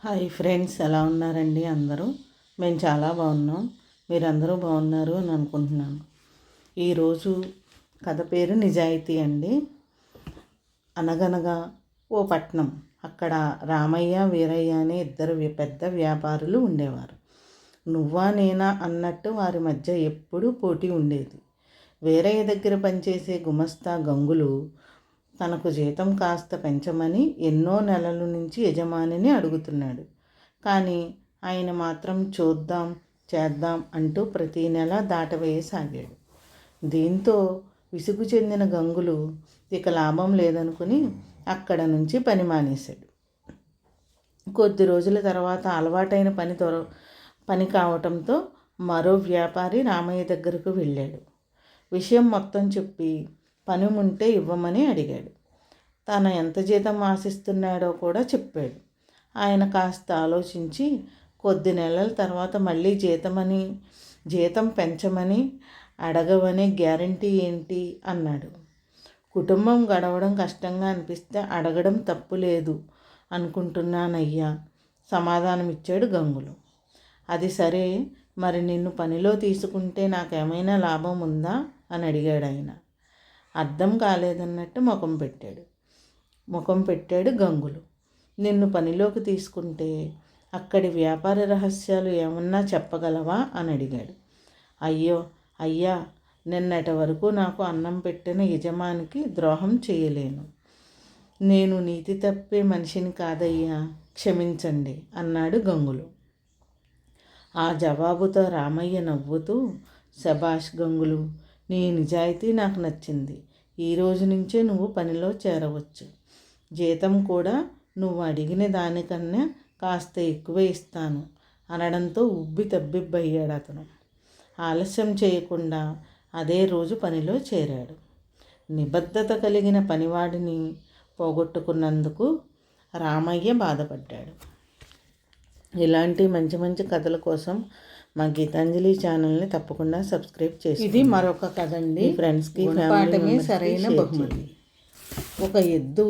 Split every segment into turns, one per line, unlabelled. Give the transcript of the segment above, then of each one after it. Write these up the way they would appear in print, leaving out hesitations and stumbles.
Hi friends, ఎలా ఉన్నారండి అందరూ? మేము చాలా బాగున్నాం. మీరందరూ బాగున్నారు అని అనుకుంటున్నాను. ఈరోజు కథ పేరు నిజాయితీ అండి. అనగనగా ఓ పట్నం. అక్కడ రామయ్య, వీరయ్య అనే ఇద్దరు పెద్ద వ్యాపారులు ఉండేవారు. నువ్వా నేనా అన్నట్టు వారి మధ్య ఎప్పుడూ పోటీ ఉండేది. వీరయ్య దగ్గర పనిచేసే గుమస్తా గంగులు తనకు జీతం కాస్త పెంచమని ఎన్నో నెలల నుంచి యజమానిని అడుగుతున్నాడు. కానీ ఆయన మాత్రం చూద్దాం చేద్దాం అంటూ ప్రతీ నెల దాటవేయసాగాడు. దీంతో విసుగు చెందిన గంగులు ఇక లాభం లేదనుకుని అక్కడ నుంచి పని మానేశాడు. కొద్ది రోజుల తర్వాత అలవాటైన పని కావటంతో మరో వ్యాపారి రామయ్య దగ్గరకు వెళ్ళాడు. విషయం మొత్తం చెప్పి పని ఉంటే ఇవ్వమని అడిగాడు. తను ఎంత జీతం ఆశిస్తున్నాడో కూడా చెప్పాడు. ఆయన కాస్త ఆలోచించి కొద్ది నెలల తర్వాత మళ్ళీ జీతం పెంచమని అడగవనే గ్యారంటీ ఏంటి అన్నాడు. కుటుంబం గడవడం కష్టంగా అనిపిస్తే అడగడం తప్పు లేదు అనుకుంటున్నానయ్యా, సమాధానమిచ్చాడు గంగులు. అది సరే, మరి నిన్ను పనిలో తీసుకుంటే నాకేమైనా లాభం ఉందా అని అడిగాడు ఆయన. అర్థం కాలేదన్నట్టు ముఖం పెట్టాడు గంగులు. నిన్ను పనిలోకి తీసుకుంటే అక్కడి వ్యాపార రహస్యాలు ఏమన్నా చెప్పగలవా అని అడిగాడు. అయ్యా, నిన్నటి వరకు నాకు అన్నం పెట్టిన యజమానికి ద్రోహం చేయలేను. నేను నీతి తప్పే మనిషిని కాదయ్యా, క్షమించండి అన్నాడు గంగులు. ఆ జవాబుతో రామయ్య నవ్వుతూ, శభాష్ గంగులు, నీ నిజాయితీ నాకు నచ్చింది. ఈ రోజు నుంచే నువ్వు పనిలో చేరవచ్చు. జీతం కూడా నువ్వు అడిగిన దానికన్నా కాస్త ఎక్కువ ఇస్తాను అనడంతో ఉబ్బి తబ్బిబ్బయ్యాడు అతను. ఆలస్యం చేయకుండా అదే రోజు పనిలో చేరాడు. నిబద్ధత కలిగిన పనివాడిని పోగొట్టుకున్నందుకు రామయ్య బాధపడ్డాడు. ఇలాంటి మంచి మంచి కథల కోసం మా గీతాంజలి ఛానల్ని తప్పకుండా సబ్స్క్రైబ్ చేసి. ఇది మరొక కథ అండి. ఫ్రెండ్స్కి పాఠమే సరైన బహుమతి. ఒక ఎద్దు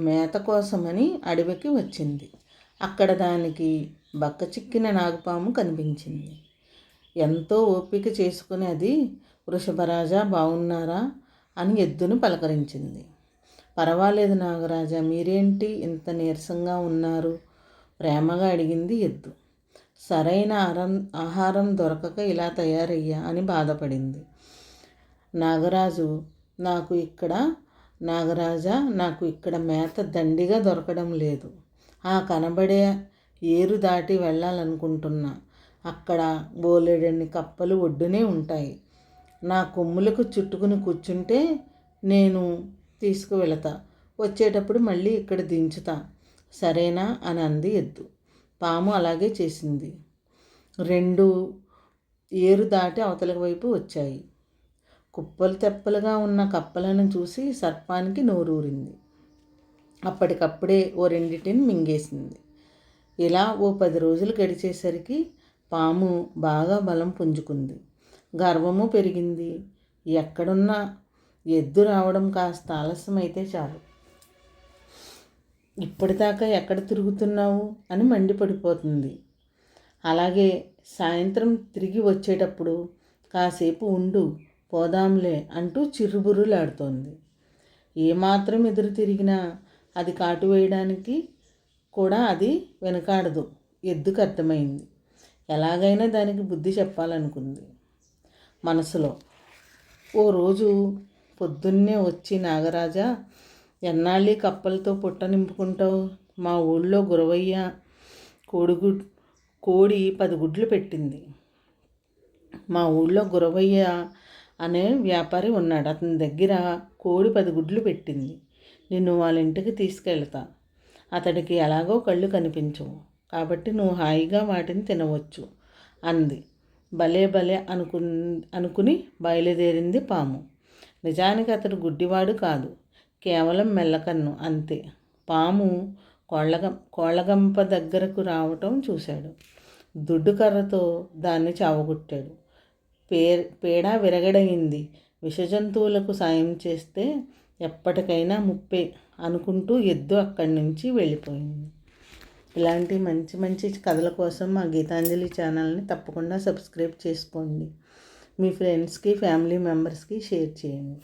మేత కోసమని అడవికి వచ్చింది. అక్కడ దానికి బక్క చిక్కిన నాగుపాము కనిపించింది. ఎంతో ఓపిక చేసుకుని అది, వృషభరాజా బాగున్నారా అని ఎద్దును పలకరించింది. పర్వాలేదు నాగరాజా, మీరేంటి ఇంత నీరసంగా ఉన్నారు ప్రేమగా అడిగింది ఎద్దు. సరైన ఆహారం దొరకక ఇలా తయారయ్యా అని బాధపడింది. నాగరాజా, నాకు ఇక్కడ మేత దండిగా దొరకడం లేదు. ఆ కనబడే ఏరు దాటి వెళ్ళాలనుకుంటున్నా. అక్కడ బోలెడన్ని కప్పలు ఒడ్డునే ఉంటాయి. నా కొమ్ములకు చుట్టుకుని కూర్చుంటే నేను తీసుకువెళతా. వచ్చేటప్పుడు మళ్ళీ ఇక్కడ దించుతా, సరేనా అని అంది ఎద్దు. పాము అలాగే చేసింది. 2 ఏరు దాటి అవతల వైపు వచ్చాయి. కుప్పలు తెప్పలుగా ఉన్న కప్పలను చూసి సర్పానికి నోరూరింది. అప్పటికప్పుడే ఓ 2 మింగేసింది. ఇలా ఓ 10 రోజులు గడిచేసరికి పాము బాగా బలం పుంజుకుంది. గర్వము పెరిగింది. ఎక్కడున్నా ఎద్దు రావడం కాస్త ఆలస్యమైతే చాలు, ఇప్పటిదాకా ఎక్కడ తిరుగుతున్నావు అని మండిపడిపోతుంది. అలాగే సాయంత్రం తిరిగి వచ్చేటప్పుడు కాసేపు ఉండు, పోదాంలే అంటూ చిరుబుర్రులాడుతోంది. ఏమాత్రం ఎదురు తిరిగినా అది కాటు వేయడానికి కూడా అది వెనకాడదు. ఎద్దుకు అర్థమైంది. ఎలాగైనా దానికి బుద్ధి చెప్పాలనుకుంది మనసులో. ఓ రోజు పొద్దున్నే వచ్చి, నాగరాజా, ఎన్నాళ్ళీ కప్పలతో పుట్ట నింపుకుంటావు? మా ఊళ్ళో గురవయ్య కోడి 10 గుడ్లు పెట్టింది. మా ఊళ్ళో గురవయ్య అనే వ్యాపారి ఉన్నాడు. అతని దగ్గర కోడి 10 గుడ్లు పెట్టింది. నిన్ను వాళ్ళ ఇంటికి తీసుకెళ్తా. అతడికి ఎలాగో కళ్ళు కనిపించవు కాబట్టి నువ్వు హాయిగా వాటిని తినవచ్చు అంది. భలే అనుకుని బయలుదేరింది పాము. నిజానికి అతడు గుడ్డివాడు కాదు, కేవలం మెల్లకన్ను అంతే. పాము కోళ్ళగంప దగ్గరకు రావటం చూశాడు. దుడ్డుకర్రతో దాన్ని చావగొట్టాడు. పేడ విరగడయింది. విషజంతువులకు సాయం చేస్తే ఎప్పటికైనా ముప్పే అనుకుంటూ ఎద్దు అక్కడి నుంచి వెళ్ళిపోయింది. ఇలాంటి మంచి మంచి కథల కోసం మా గీతాంజలి ఛానల్ని తప్పకుండా సబ్స్క్రైబ్ చేసుకోండి. మీ ఫ్రెండ్స్కి ఫ్యామిలీ మెంబర్స్కి షేర్ చేయండి.